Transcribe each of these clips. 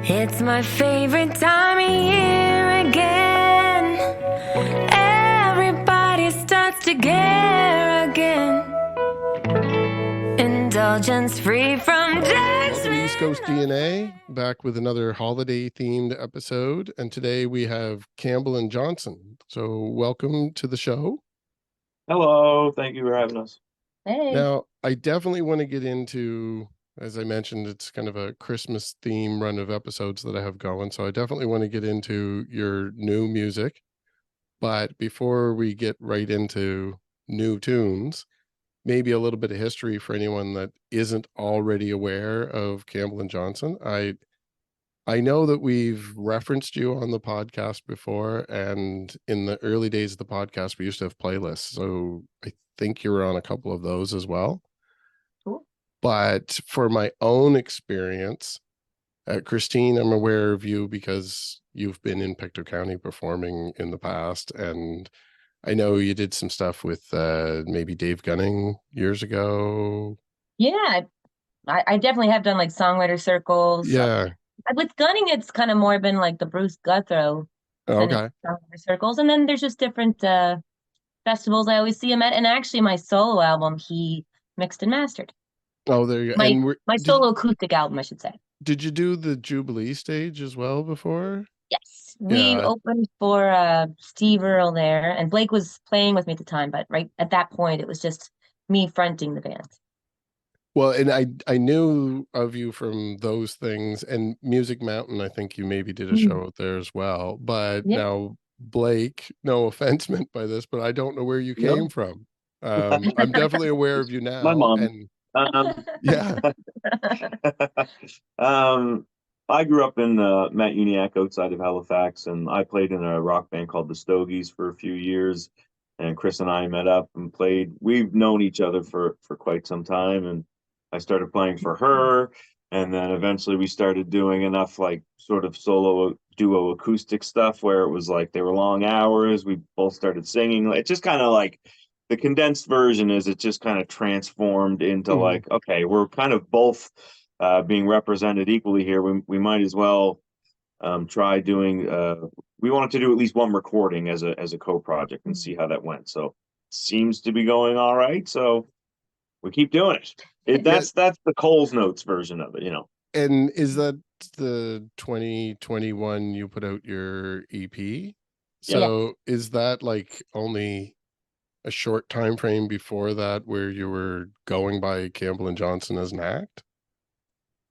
It's my favorite time of year again. Everybody starts to care again. Indulgence free from judgment. East Coast DNA, back with another holiday-themed episode. And today we have Campbell and Johnston. So welcome to the show. Hello. Thank you for having us. Hey. Now, I definitely want to get into, as I mentioned, it's kind of a Christmas theme run of episodes that I have going. So I definitely want to get into your new music. But before we get right into new tunes, maybe a little bit of history for anyone that isn't already aware of Campbell and Johnston. I know that we've referenced you on the podcast before, and in the early days of the podcast, we used to have playlists. So I think you were on a couple of those as well. Cool. But for my own experience, Christine, I'm aware of you because you've been in Pictou County performing in the past, and I know you did some stuff with maybe Dave Gunning years ago. Yeah, I definitely have done like songwriter circles. Yeah. With Gunning, it's kind of more been like the Bruce Guthrow kind of songwriter circles. And then there's just different festivals I always see him at. And actually my solo album, he mixed and mastered. Oh, there you go. My solo acoustic album, I should say. Did you do the Jubilee stage as well before? Yes. We opened for Steve Earle there, and Blake was playing with me at the time, but right at that point it was just me fronting the band. Well, and I knew of you from those things, and Music Mountain, I think you maybe did a show out there as well. But now Blake, no offense meant by this, but I don't know where you came from. I'm definitely aware of you now. My mom. And yeah. I grew up in Matt Uniacke outside of Halifax, and I played in a rock band called the Stogies for a few years. And Chris and I met up and played. We've known each other for quite some time, and I started playing for her, and then eventually we started doing enough like sort of solo duo acoustic stuff where it was like they were long hours. We both started singing. It just kind of like the condensed version is it just kind of transformed into like, okay, we're kind of both being represented equally here. We might as well try doing. We wanted to do at least one recording as a co-project and see how that went. So it seems to be going all right. So we keep doing it. That's the Coles Notes version of it, you know. And is that the 2021 you put out your EP? So is that like only a short time frame before that where you were going by Campbell and Johnston as an act?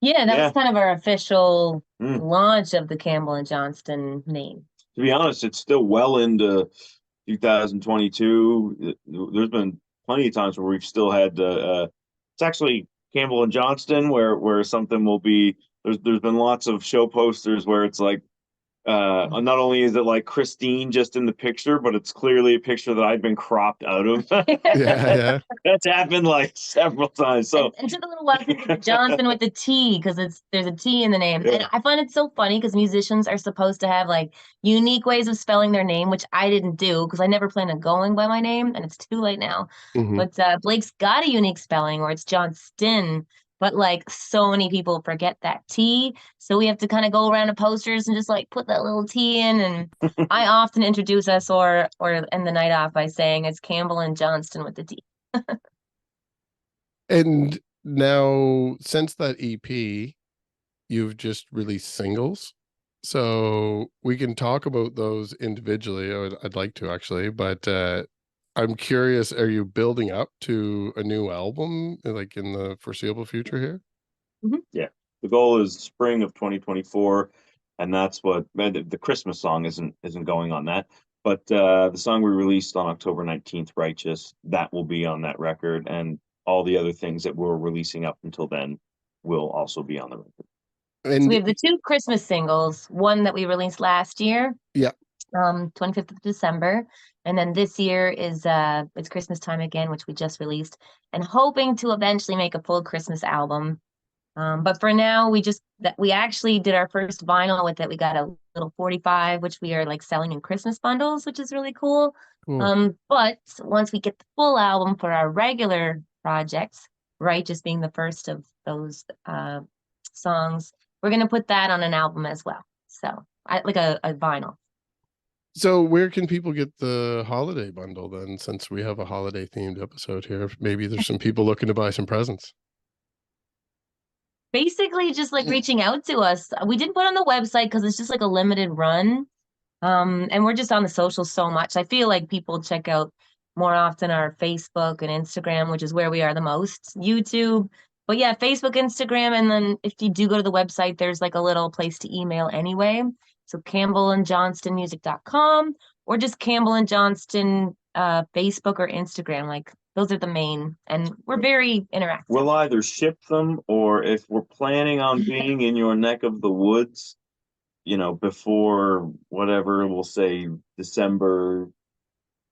Yeah, that was kind of our official launch of the Campbell and Johnston name. To be honest, it's still well into 2022. There's been plenty of times where we've still had it's actually Campbell and Johnston where something will be there's been lots of show posters where it's like not only is it like Christine just in the picture, but it's clearly a picture that I've been cropped out of. Yeah. That's happened like several times. So and took a little while to Johnston with the T because there's a T in the name. Yeah. And I find it so funny because musicians are supposed to have like unique ways of spelling their name, which I didn't do because I never planned on going by my name, and it's too late now. But Blake's got a unique spelling where it's Johnston. But like so many people forget that T, so we have to kind of go around to posters and just like put that little T in. And I often introduce us or end the night off by saying it's Campbell and Johnston with the T. And now, since that EP, you've just released singles, so we can talk about those individually. I'd like to actually, but I'm curious, are you building up to a new album like in the foreseeable future here? Yeah, the goal is spring of 2024, and that's what the Christmas song isn't going on that, but the song we released on October 19th, Righteous, that will be on that record, and all the other things that we're releasing up until then will also be on the record. And so we have the two Christmas singles, one that we released last year. 25th of December. And then this year is it's Christmas time again, which we just released, and hoping to eventually make a full Christmas album. But for now, we actually did our first vinyl with it. We got a little 45, which we are like selling in Christmas bundles, which is really cool. But once we get the full album for our regular projects, Righteous being the first of those songs, we're going to put that on an album as well. So like a vinyl. So where can people get the holiday bundle then, since we have a holiday themed episode here? Maybe there's some people looking to buy some presents. Basically just like reaching out to us. We didn't put on the website because it's just like a limited run. And we're just on the socials so much. I feel like people check out more often our Facebook and Instagram, which is where we are the most, YouTube. But yeah, Facebook, Instagram, and then if you do go to the website, there's like a little place to email anyway. So campbellandjohnstonmusic.com or just Campbell and Johnston Facebook or Instagram. Like those are the main, and we're very interactive. We'll either ship them, or if we're planning on being in your neck of the woods, you know, before whatever, we'll say December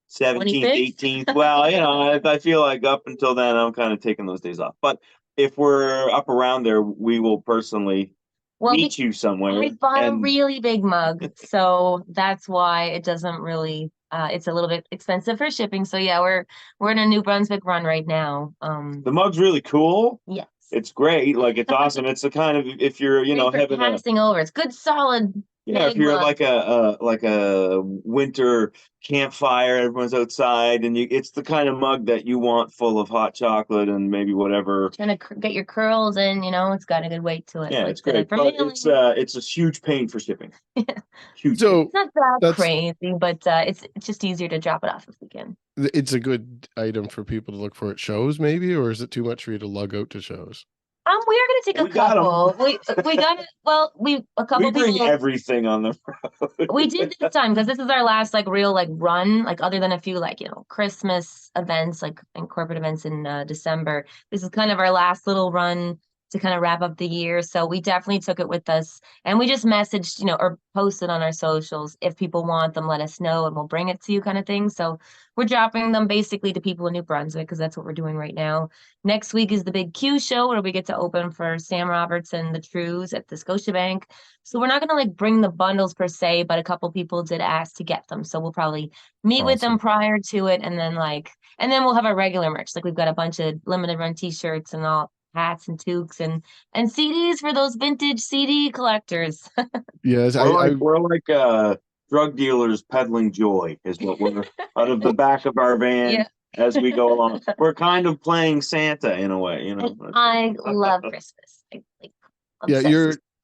17th, 18th. Well, you know, I feel like up until then, I'm kind of taking those days off. But if we're up around there, we will personally meet you somewhere. I bought a really big mug, so that's why it doesn't really. It's a little bit expensive for shipping. So yeah, we're in a New Brunswick run right now. The mug's really cool. Yes. It's great. Like, it's awesome. It's the kind of, if you're, you know, having passing over. It's good, solid. Yeah, if you're like a winter campfire, everyone's outside, and it's the kind of mug that you want, full of hot chocolate and maybe whatever. Trying to get your curls in, you know, it's got a good weight to it. Yeah, so it's great. But it's a huge pain for shipping. Huge. So it's not that crazy, but it's just easier to drop it off if we can. It's a good item for people to look for at shows, maybe, or is it too much for you to lug out to shows? We are gonna take a couple. We got it. Well, a couple. We bring everything on the road. We did this time because this is our last like real like run, like other than a few like, you know, Christmas events, like and corporate events in December. This is kind of our last little run to kind of wrap up the year. So we definitely took it with us, and we just messaged, you know, or posted on our socials, if people want them, let us know and we'll bring it to you, kind of thing. So we're dropping them basically to people in New Brunswick because that's what we're doing right now. Next week is the big Q show where we get to open for Sam Roberts and the Trues at the Scotiabank. So we're not going to like bring the bundles per se, but a couple people did ask to get them. So we'll probably meet with them prior to it, and then we'll have our regular merch. Like we've got a bunch of limited run t-shirts and all, hats and toques and CDs for those vintage CD collectors. Yes, we're like drug dealers peddling joy is what we're out of the back of our van as we go along. We're kind of playing Santa in a way, you know. I love Christmas.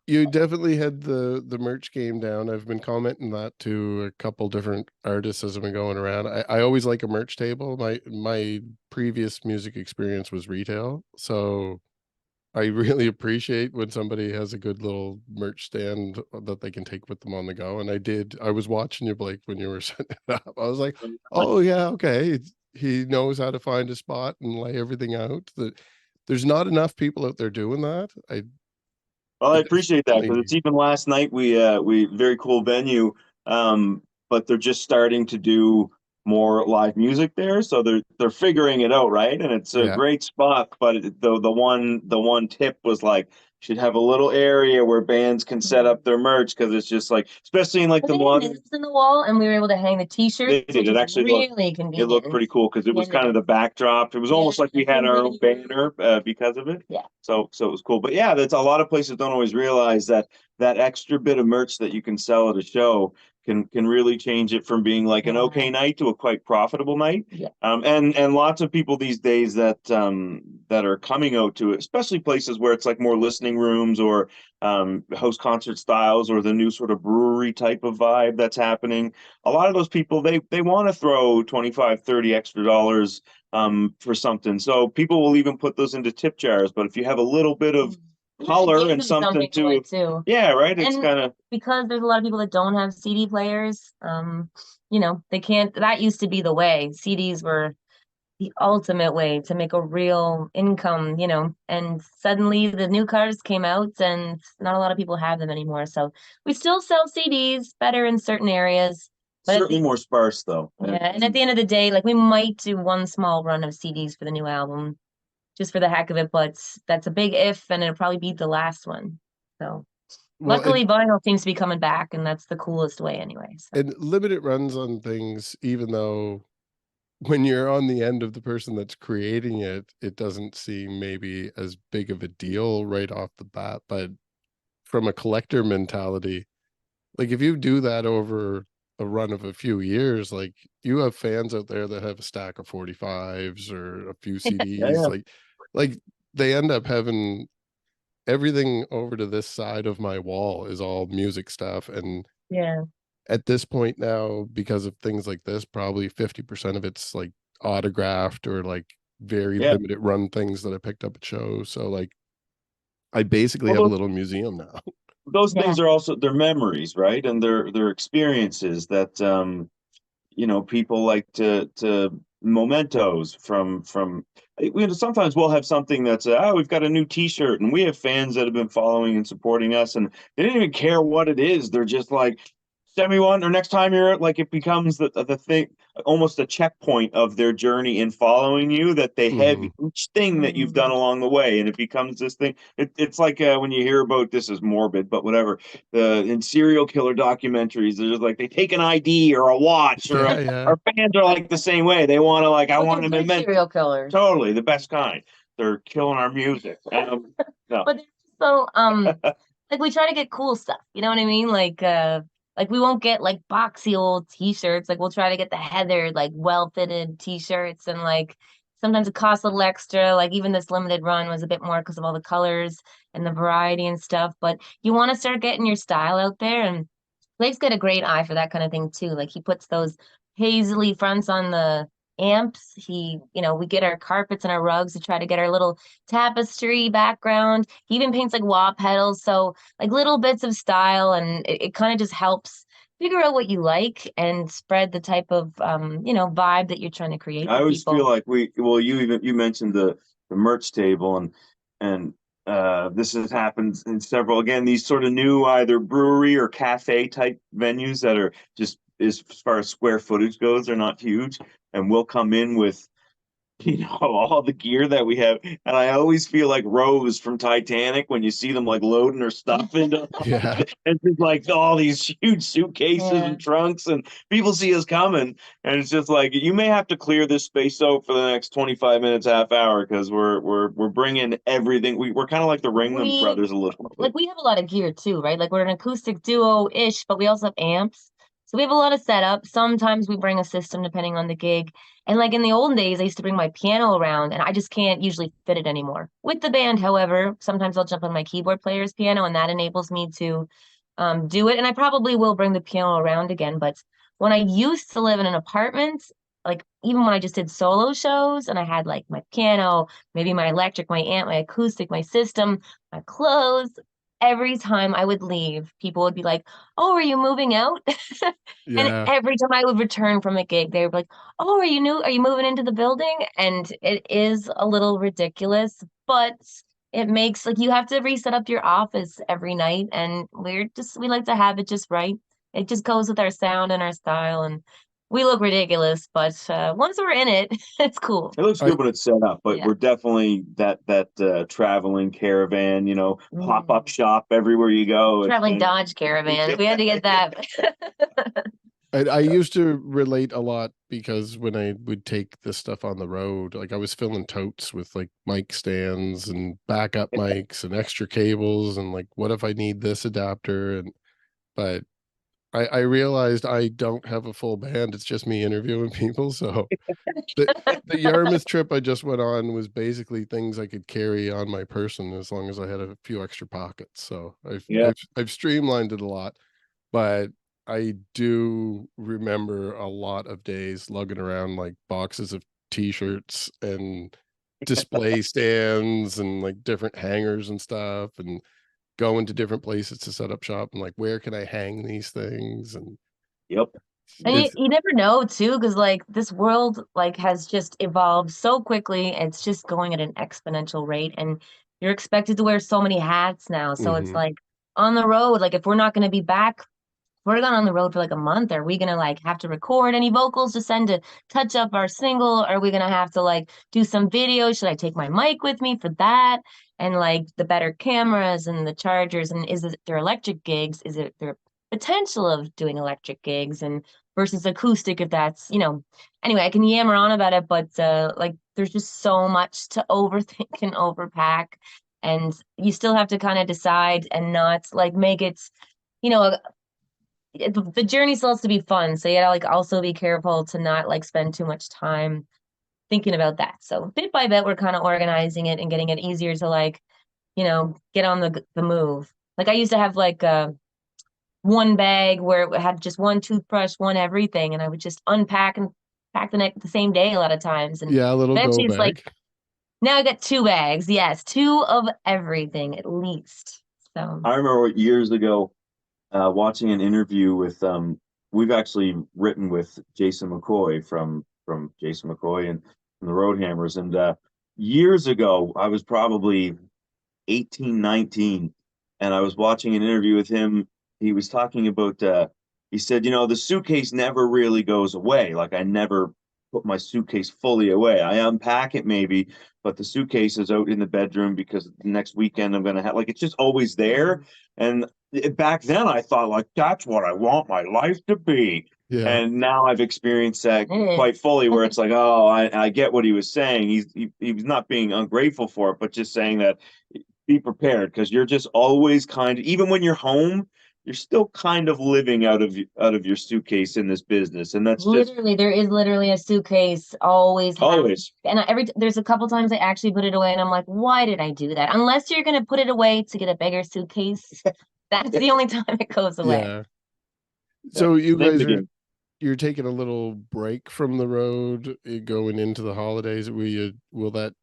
You definitely had the merch game down. I've been commenting that to a couple different artists as I've been going around. I always like a merch table. My previous music experience was retail, so I really appreciate when somebody has a good little merch stand that they can take with them on the go. And I was watching you, Blake, when you were setting it up. I was like, oh yeah, okay. He knows how to find a spot and lay everything out. There's not enough people out there doing that. Well, I appreciate that, because it's even last night we very cool venue, but they're just starting to do more live music there, so they're figuring it out, right? And it's a great spot, but the one tip was like, should have a little area where bands can set up their merch, because it's just like, especially in like the modern in the wall, and we were able to hang the t-shirts. It actually really convenient. It looked pretty cool because it was kind of the backdrop. It was almost like we had our own banner because of it. Yeah. So it was cool. But yeah, that's a lot of places don't always realize that extra bit of merch that you can sell at a show can really change it from being like an okay night to a quite profitable night. Yeah. And lots of people these days that are coming out to it, especially places where it's like more listening rooms or house concert styles, or the new sort of brewery type of vibe that's happening. A lot of those people, they want to throw $25-30 extra dollars for something. So people will even put those into tip jars. But if you have a little bit of color and something too. Yeah, right. It's kind of, because there's a lot of people that don't have CD players. You know, they can't. That used to be the way. CDs were the ultimate way to make a real income, you know, and suddenly the new cars came out and not a lot of people have them anymore. So we still sell CDs, better in certain areas. But certainly more sparse though. Yeah, and at the end of the day, like we might do one small run of CDs for the new album, just for the heck of it, but that's a big if, and it'll probably be the last one. So luckily vinyl seems to be coming back, and that's the coolest way anyway. So. And limited runs on things, even though when you're on the end of the person that's creating it, it doesn't seem maybe as big of a deal right off the bat, but from a collector mentality, like if you do that over a run of a few years, like you have fans out there that have a stack of 45s or a few CDs, yeah. like they end up having everything over to this side of my wall is all music stuff. And Yeah. at this point now, because of things like this, probably 50% of it's like autographed or like very Yeah. limited run things that I picked up at shows. So like I basically Well, have a little museum now. those Yeah. things are also their memories, right? And their experiences that people like to mementos from sometimes we'll have something that's we've got a new t-shirt, and we have fans that have been following and supporting us, and they didn't even care what it is. They're just like, send me one, or next time you're like, it becomes the thing, almost a checkpoint of their journey in following you, that they have Mhm. each thing that you've done along the way, and it becomes this thing. It's like when you hear about, this is morbid, but whatever, in serial killer documentaries, they're just like, they take an ID or a watch or Yeah, yeah. our fans are like the same way. They want to, like, I But want they're them good serial killers. totally the best kind. They're killing our music. No. But they're so like we try to get cool stuff. You know what I mean? Like we won't get like boxy old t-shirts. Like we'll try to get the Heather like well-fitted t-shirts, and like sometimes it costs a little extra. Like even this limited run was a bit more because of all the colors and the variety and stuff. But you want to start getting your style out there, and Blake's got a great eye for that kind of thing too. Like he puts those paisley fronts on the amps. We get our carpets and our rugs to try to get our little tapestry background. He even paints like wah pedals. So like little bits of style, and it kind of just helps figure out what you like and spread the type of vibe that you're trying to create I for always feel people. like you mentioned the merch table, and this has happened in several, again, these sort of new either brewery or cafe type venues that are just, as far as square footage goes, they're not huge, and we'll come in with all the gear that we have. And I always feel like Rose from Titanic when you see them like loading her stuff into Yeah. and it's like all these huge suitcases Yeah. and trunks, and people see us coming, and it's just like, you may have to clear this space out for the next 25 minutes, half hour, because we're bringing everything. We're kind of like the Ringling Brothers a little bit. Like we have a lot of gear too, right? Like we're an acoustic duo-ish, but we also have amps. So we have a lot of setup. Sometimes we bring a system depending on the gig. And like in the olden days, I used to bring my piano around, and I just can't usually fit it anymore. With the band, however, sometimes I'll jump on my keyboard player's piano, and that enables me to do it. And I probably will bring the piano around again. But when I used to live in an apartment, like even when I just did solo shows and I had like my piano, maybe my electric, my amp, my acoustic, my system, my clothes, every time I would leave, people would be like, "Oh, are you moving out?" And Yeah. every time I would return from a gig, they would be like, "Oh, are you new? Are you moving into the building?" And it is a little ridiculous, but it makes like you have to reset up your office every night, and we like to have it just right. It just goes with our sound and our style, and we look ridiculous, but once we're in it, it's cool. It looks I good when it's set up, but Yeah. we're definitely that traveling caravan, pop-up shop everywhere you go. Traveling Dodge Caravan. We had to get that. I used to relate a lot because when I would take this stuff on the road, like I was filling totes with like mic stands and backup mics and extra cables, and like, what if I need this adapter? But I realized I don't have a full band. It's just me interviewing people. So the Yarmouth trip I just went on was basically things I could carry on my person as long as I had a few extra pockets. So Yeah. I've streamlined it a lot, but I do remember a lot of days lugging around like boxes of t-shirts and display stands and like different hangers and stuff, and going to different places to set up shop and like, where can I hang these things? And Yep. And you, it's you never know too, because like this world like has just evolved so quickly. It's just going at an exponential rate, and you're expected to wear so many hats now. So it's mhm. like on the road, like if we're not going to be back, we're gone on the road for like a month. Are we gonna like have to record any vocals to send to touch up our single? Are we gonna have to like do some video? Should I take my mic with me for that? And like the better cameras and the chargers, and is it their electric gigs? Is it their potential of doing electric gigs and versus acoustic if that's, anyway, I can yammer on about it, but like there's just so much to overthink and overpack. and you still have to kind of decide and not like make it, you know, the journey still has to be fun. So you gotta like also be careful to not like spend too much time thinking about that. So bit by bit, we're kind of organizing it and getting it easier to like, you know, get on the move. Like I used to have like one bag where it had just one toothbrush, one everything, and I would just unpack and pack the same day a lot of times. And Yeah, a little go eventually it's bag. like now I got 2 bags. Yes, 2 of everything at least. So I remember years ago watching an interview with we've actually written with Jason McCoy from Jason McCoy and from the Roadhammers, and years ago I was probably 18, 19, and I was watching an interview with him. He was talking about he said, you know, the suitcase never really goes away. Like I never put my suitcase fully away. I unpack it maybe, but the suitcase is out in the bedroom because next weekend I'm gonna have, like, it's just always there. And back then I thought like that's what I want my life to be. Yeah. And now I've experienced that quite fully, where it's like, oh, I get what he was saying. He was not being ungrateful for it, but just saying that be prepared, because you're just always kind of, even when you're home, you're still kind of living out of your suitcase in this business, and that's just literally, there is literally a suitcase always. always. And there's a couple times I actually put it away, and I'm like, why did I do that? Unless you're gonna put it away to get a bigger suitcase, that's the only time it goes away. Yeah. So you Name guys the are game. you're taking a little break from the road going into the holidays. Will that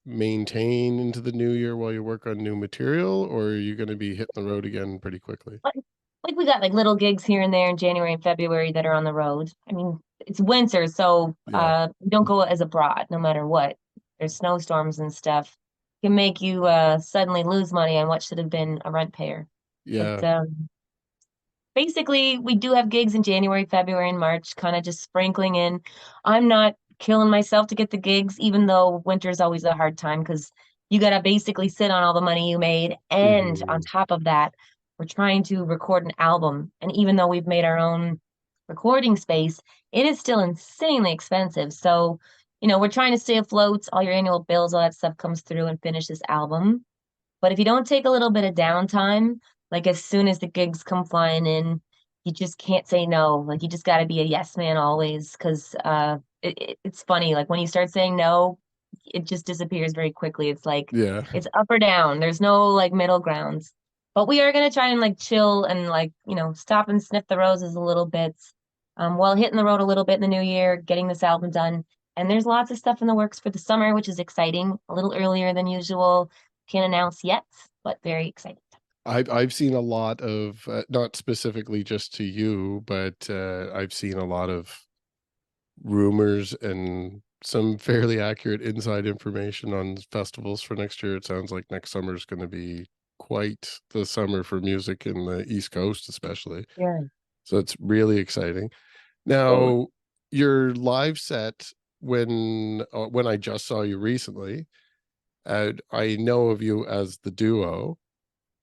maintain into the new year while you work on new material, or are you going to be hitting the road again pretty quickly? Like we got like little gigs here and there in January and February that are on the road. I mean, it's winter, so Yeah. we don't go as abroad no matter what. There's snowstorms and stuff. Can make you suddenly lose money on what should have been a rent payer. But Yeah. basically we do have gigs in January, February, and March, kind of just sprinkling in. I'm not killing myself to get the gigs, even though winter's always a hard time because you gotta basically sit on all the money you made. And on Mhm. top of that, we're trying to record an album. And even though we've made our own recording space, it is still insanely expensive. So, you know, we're trying to stay afloat, all your annual bills, all that stuff comes through and finish this album. But if you don't take a little bit of downtime, like as soon as the gigs come flying in, you just can't say no. Like you just got to be a yes man always, because it's funny. Like when you start saying no, it just disappears very quickly. It's like Yeah. it's up or down. There's no like middle grounds. But we are gonna try and like chill and like, you know, stop and sniff the roses a little bit, while hitting the road a little bit in the new year, getting this album done. And there's lots of stuff in the works for the summer, which is exciting. A little earlier than usual. Can't announce yet, but very excited. I've seen a lot of not specifically just to you, but I've seen a lot of rumors and some fairly accurate inside information on festivals for next year. It sounds like next summer is going to be quite the summer for music in the East Coast, especially. Yeah. So it's really exciting. Totally. Now, your live set when I just saw you recently, I know of you as the duo,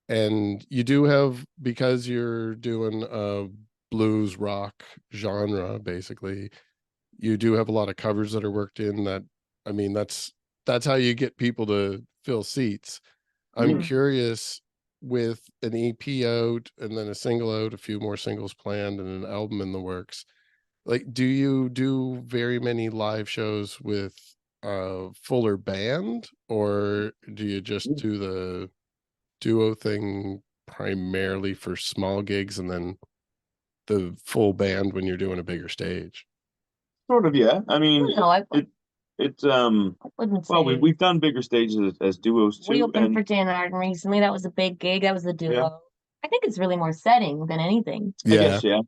and you do have, because you're doing a blues rock genre, basically, you do have a lot of covers that are worked in that. I mean, that's how you get people to fill seats. I'm Mm. curious, with an EP out and then a single out, a few more singles planned and an album in the works, like, do you do very many live shows with a fuller band, or do you just do the duo thing primarily for small gigs and then the full band when you're doing a bigger stage? Sort of, yeah. I mean, No, I it's wouldn't well, say. we've done bigger stages as duos We too, opened and for Dan Arden recently. That was a big gig. That was the yeah, duo. I think it's really more setting than anything. I Yeah. guess, yeah.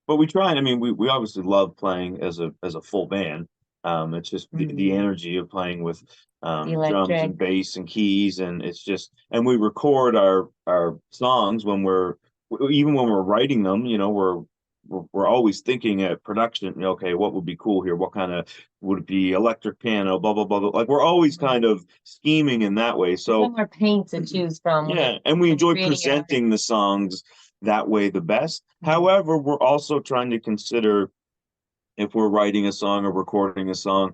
But we try, and I mean, we obviously love playing as a full band. It's just the Mm. energy of playing with The drums electric. and bass and keys, and it's just, and we record our songs when even when we're writing them, you know, we're always thinking at production, you know, okay, what would be cool here? What kind of, would it be electric piano, blah blah blah, blah. Like we're always kind of scheming in that way. There's So more paint to choose from yeah, and we when you're enjoy creating your art. presenting the songs that way the best. Mm. However, we're also trying to consider, if we're writing a song or recording a song,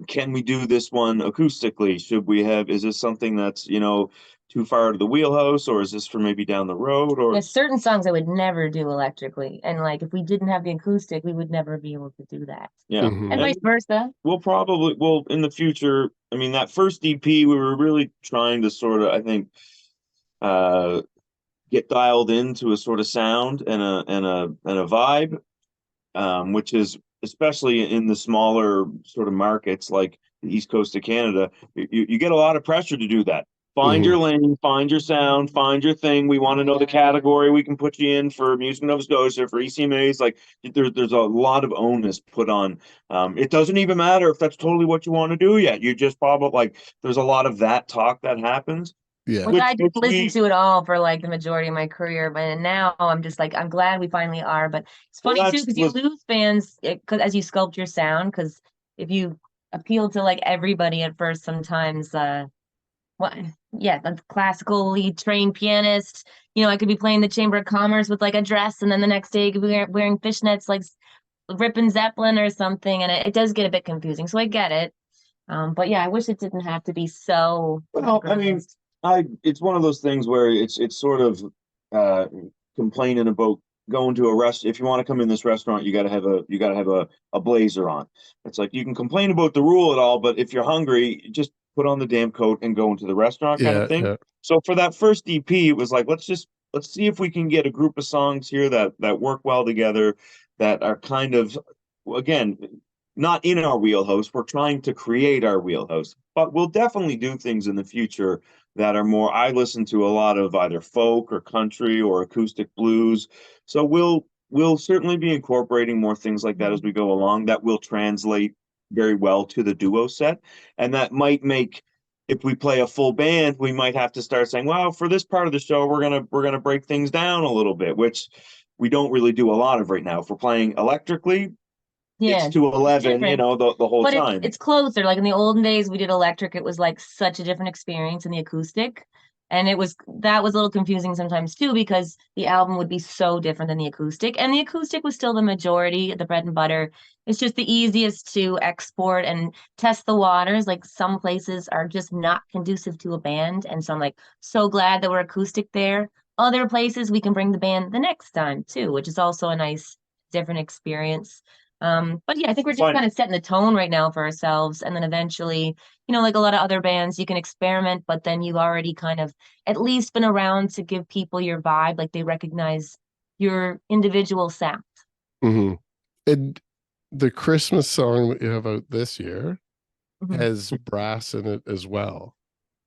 can we do this one acoustically? Is this something that's, too far to the wheelhouse, or is this for maybe down the road? Or There's certain songs I would never do electrically. And like if we didn't have the acoustic, we would never be able to do that. yeah. Mhm. And vice versa. We'll in the future, I mean, that first EP, we were really trying to sort of, I think, get dialed into a sort of sound and a vibe, which is especially in the smaller sort of markets like the East Coast of Canada, you get a lot of pressure to do that. Find your lane, find your sound, find your thing. We want to know the category we can put you in for Music Nova Scotia, for ECMAs. Like there's a lot of onus put on. It doesn't even matter if that's totally what you want to do yet. You just probably like there's a lot of that talk that happens. Yeah. Which I didn't listen to at all for like the majority of my career, but now I'm just like I'm glad we finally are. But it's funny too because you lose fans because as you sculpt your sound. Because if you appeal to like everybody at first, sometimes the classically trained pianist, I could be playing the Chamber of Commerce with like a dress, and then the next day I could be wearing fishnets like ripping Zeppelin or something, and it does get a bit confusing. So I get it. But yeah, I wish it didn't have to be so. Well, I mean, it's one of those things where it's sort of complaining about going to a if you want to come in this restaurant, you got to have a blazer on. It's like you can complain about the rule at all, but if you're hungry, just put on the damn coat and go into the restaurant kind of thing. Yeah. So for that first EP, it was like let's see if we can get a group of songs here that work well together, that are kind of, again, not in our wheelhouse. We're trying to create our wheelhouse, but we'll definitely do things in the future that are more. I listen to a lot of either folk or country or acoustic blues, so we'll certainly be incorporating more things like that as we go along. That will translate very well to the duo set, and that might make. If we play a full band, we might have to start saying, "Well, for this part of the show, we're gonna break things down a little bit," which we don't really do a lot of right now. If we're playing electrically, it's to 11, the whole but time. It's closer. Like in the olden days, we did electric. It was like such a different experience in the acoustic. And that was a little confusing sometimes too, because the album would be so different than the acoustic. And the acoustic was still the majority, the bread and butter. It's just the easiest to export and test the waters. Like some places are just not conducive to a band. And so I'm like so glad that we're acoustic there. Other places we can bring the band the next time too, which is also a nice different experience. But yeah, I think we're just kind of setting the tone right now for ourselves. And then eventually, like a lot of other bands, you can experiment, but then you've already kind of at least been around to give people your vibe, like they recognize your individual sound. Mm-hmm. And the Christmas song that you have out this year has brass in it as well.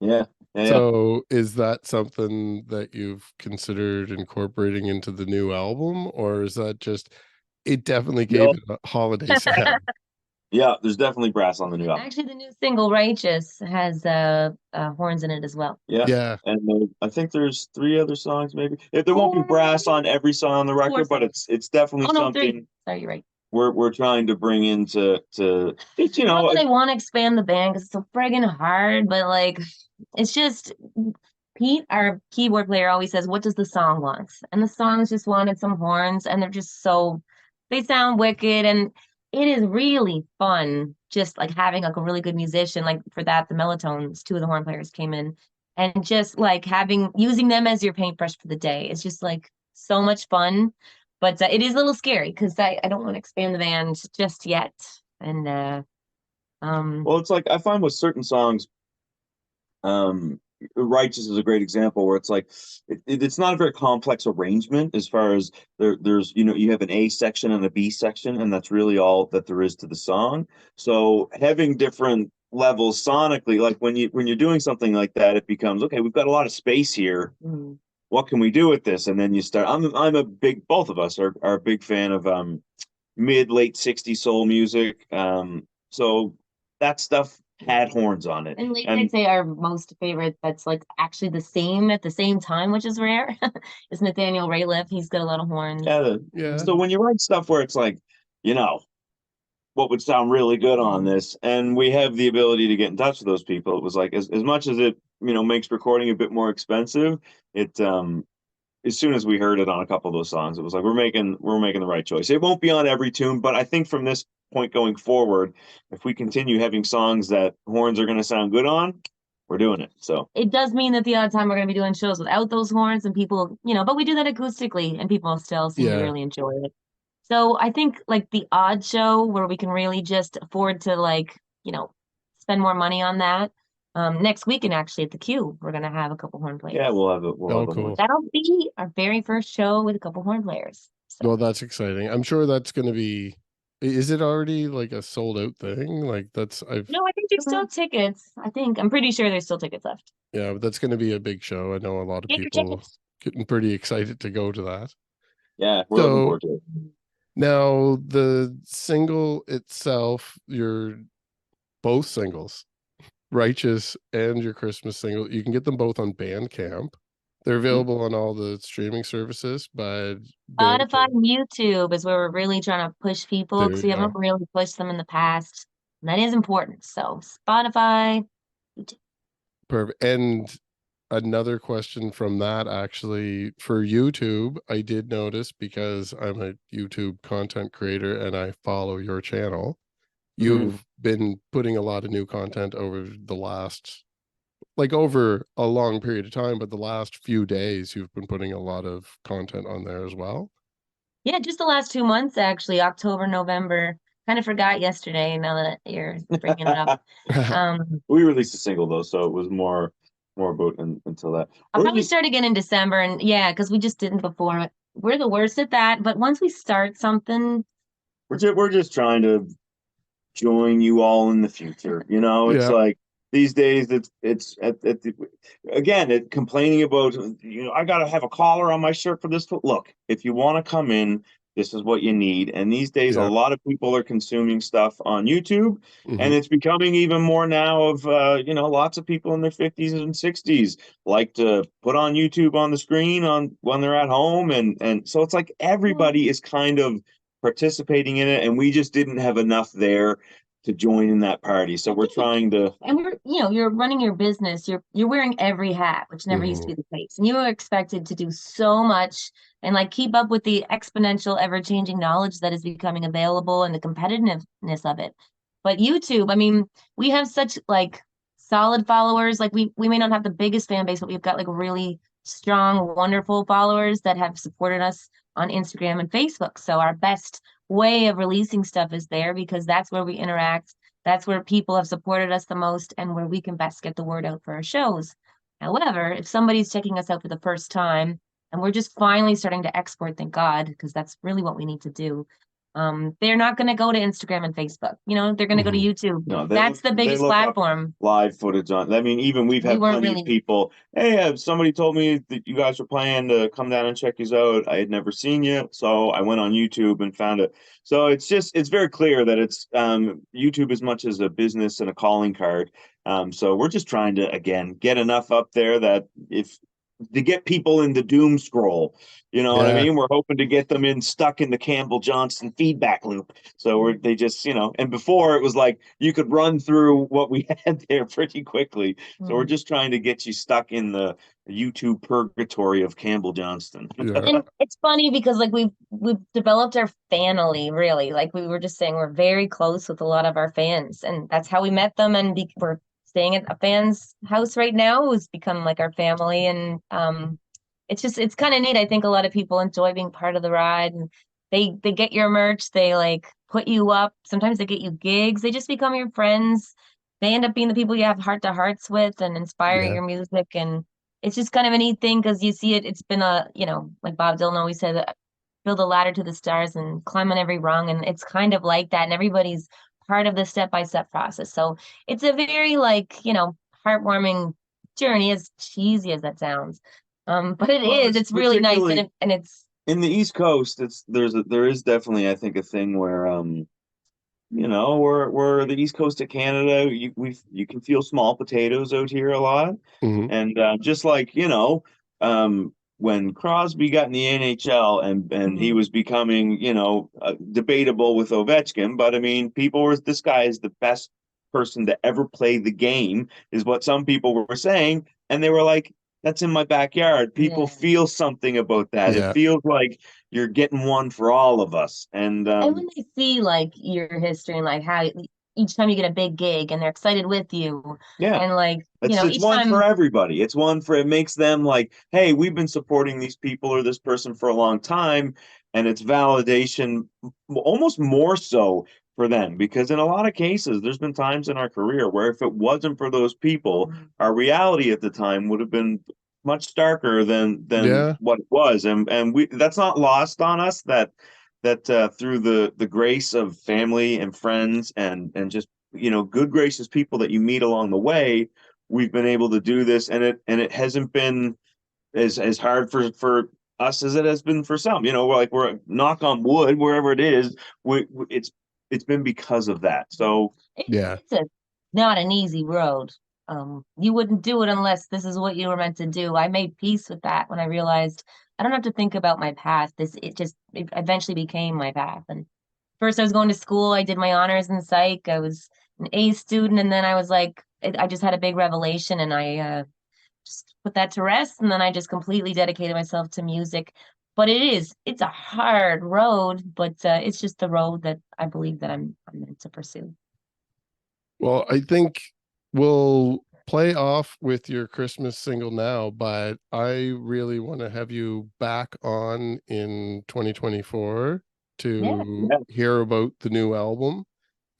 Yeah. So is that something that you've considered incorporating into the new album, or is that just it definitely gave it a holiday sound? Yeah, there's definitely brass on the new album. Actually, the new single "Righteous" has horns in it as well. Yeah. And I think there's 3 other songs maybe. There won't be brass on every song on the record, but it's definitely something. 3. Sorry, you're right. We're trying to bring into it's, Not that I want to expand the band because it's so friggin' hard, but like it's just Pete, our keyboard player, always says, "What does the song want?" And the songs just wanted some horns, and they're just they sound wicked, and it is really fun. Just like having like a really good musician, like for that, the Melatones, 2 of the horn players came in, and just like using them as your paintbrush for the day. It's just like so much fun. But it is a little scary because I don't want to expand the band just yet. And well, it's like I find with certain songs, Righteous is a great example where it's like it's not a very complex arrangement as far as there's you have an A section and a B section, and that's really all that there is to the song. So having different levels sonically, like when you're doing something like that, it becomes okay, we've got a lot of space here. What can we do with this? And then you start. I'm a big. Both of us are a big fan of late '60s soul music. So that stuff had horns on it. And I'd say our most favorite that's like actually the same at the same time, which is rare, is Nathaniel Rateliff. He's got a lot of horns. Yeah. So when you write stuff where it's like, what would sound really good on this, and we have the ability to get in touch with those people, it was like as much as it makes recording a bit more expensive, it as soon as we heard it on a couple of those songs, it was like we're making the right choice. It won't be on every tune, but I think from this point going forward, if we continue having songs that horns are going to sound good on, we're doing it. So it does mean that the odd time we're going to be doing shows without those horns, and people, but we do that acoustically, and people still seem to Yeah. really enjoy it. So I think like the odd show where we can really just afford to spend more money on that. Next weekend, actually, at the Q, we're going to have a couple horn players. yeah, we'll have it. Oh, cool. That'll be our very first show with a couple horn players. So. Well, that's exciting. I'm sure that's going to be. Is it already like a sold out thing? Like No, I think there's still tickets. I'm pretty sure there's still tickets left. Yeah, but that's going to be a big show. I know a lot of Get your people tickets. getting pretty excited to go to that. Yeah, we're looking forward to it. Now the single itself, both singles, Righteous and your Christmas single, you can get them both on Bandcamp. They're available on all the streaming services, but Spotify and YouTube is where we're really trying to push people, because we haven't really pushed them in the past. And that is important. So Spotify, YouTube. Perfect. And another question from that, actually, for YouTube, I did notice, because I'm a YouTube content creator and I follow your channel, you've been putting a lot of new content over the last, over a long period of time, but the last few days you've been putting a lot of content on there as well. Yeah, just the last 2 months, actually, October, November. Kind of forgot yesterday, now that you're bringing it up. We released a single though, so it was more about until that. I'll probably start again in December, and because we just didn't before. We're the worst at that, but once we start something, we're just trying to join you all in the future. It's like these days it's again complaining about I gotta have a collar on my shirt for this. Look, if you want to come in, this is what you need. And these days a lot of people are consuming stuff on YouTube, and it's becoming even more now of lots of people in their 50s and 60s like to put on YouTube on the screen when they're at home, and so it's like everybody is kind of participating in it, and we just didn't have enough there to join in that party. So we're trying to, and we're you're running your business, you're wearing every hat, which never used to be the case, and you are expected to do so much and keep up with the exponential ever-changing knowledge that is becoming available and the competitiveness of it. But YouTube, I mean, we have such solid followers. We may not have the biggest fan base, but we've got really strong, wonderful followers that have supported us on Instagram and Facebook. So our best way of releasing stuff is there, because that's where we interact. That's where people have supported us the most, and where we can best get the word out for our shows. However, if somebody's checking us out for the first time, and we're just finally starting to export, thank God, because that's really what we need to do. They're not going to go to Instagram and Facebook. They're going to go to YouTube. No, that's the biggest platform. Live footage on. I mean, even we've had plenty of people. Hey, somebody told me that you guys were planning to come down and check these out. I had never seen you, so I went on YouTube and found it. So it's very clear that it's YouTube as much as a business and a calling card. So we're just trying to again get enough up there that to get people in the doom scroll, what I mean? We're hoping to get them stuck in the Campbell Johnston feedback loop. So they just, and before it was you could run through what we had there pretty quickly. So we're just trying to get you stuck in the YouTube purgatory of Campbell Johnston. And it's funny because we've developed our family, really. We were just saying, we're very close with a lot of our fans, and that's how we met them. And we're staying at a fan's house right now, who's become our family, and it's kind of neat. I think a lot of people enjoy being part of the ride, and they get your merch, they put you up, sometimes they get you gigs, they just become your friends, they end up being the people you have heart to hearts with and inspire your music. And it's just kind of a neat thing, because you see it's been like Bob Dylan always said, build a ladder to the stars and climb on every rung, and it's kind of like that, and everybody's part of the step-by-step process. So it's a very heartwarming journey, as cheesy as that sounds, but it's really nice. And it's in the East Coast, there is definitely, I think, a thing where we're the East Coast of Canada, you can feel small potatoes out here a lot. And just when Crosby got in the NHL and he was becoming, debatable with Ovechkin, but I mean, people were, this guy is the best person to ever play the game, is what some people were saying. And they were like, that's in my backyard. People Yeah. feel something about that. Yeah. It feels like you're getting one for all of us. And And when they see like your history and like how each time you get a big gig and they're excited with you, yeah, and like it's each one for time, everybody. It's one for, it makes them like, hey, we've been supporting these people or this person for a long time, and it's validation almost more so for them, because in a lot of cases there's been times in our career where if it wasn't for those people, our reality at the time would have been much darker than Yeah. what it was. And we, that's not lost on us, that through the grace of family and friends and just good gracious people that you meet along the way, we've been able to do this. And it hasn't been as hard for us as it has been for some. Like, we're, knock on wood, wherever it is, it's been because of that. So Yeah. it's not an easy road. You wouldn't do it unless this is what you were meant to do. I made peace with that when I realized I don't have to think about my path. It eventually became my path. And first I was going to school. I did my honors in psych. I was an A student. And then I was like, I just had a big revelation, and I just put that to rest. And then I just completely dedicated myself to music. But it's a hard road, but it's just the road that I believe that I'm meant to pursue. Well, I think we'll play off with your Christmas single now, but I really want to have you back on in 2024 to Yeah. hear about the new album.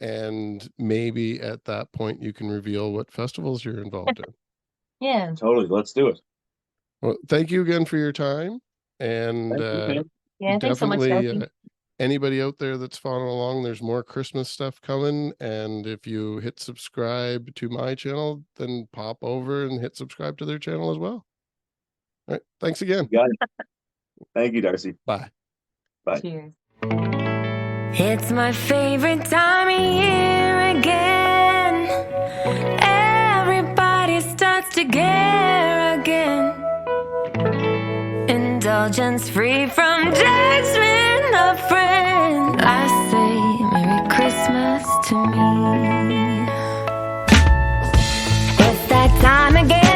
And maybe at that point you can reveal what festivals you're involved in. Yeah. totally, let's do it. Well, thank you again for your time. And Thank you, man. Yeah. Thanks so much, definitely Darcy. anybody out there that's following along, there's more Christmas stuff coming. And if you hit subscribe to my channel, then pop over and hit subscribe to their channel as well. All right. Thanks again. You got it. Thank you, Darcy. Bye. Bye. Cheers. It's my favorite time of year again. Everybody starts to care again. Indulgence free from judgment of friend. I say Merry Christmas to me. It's that time again.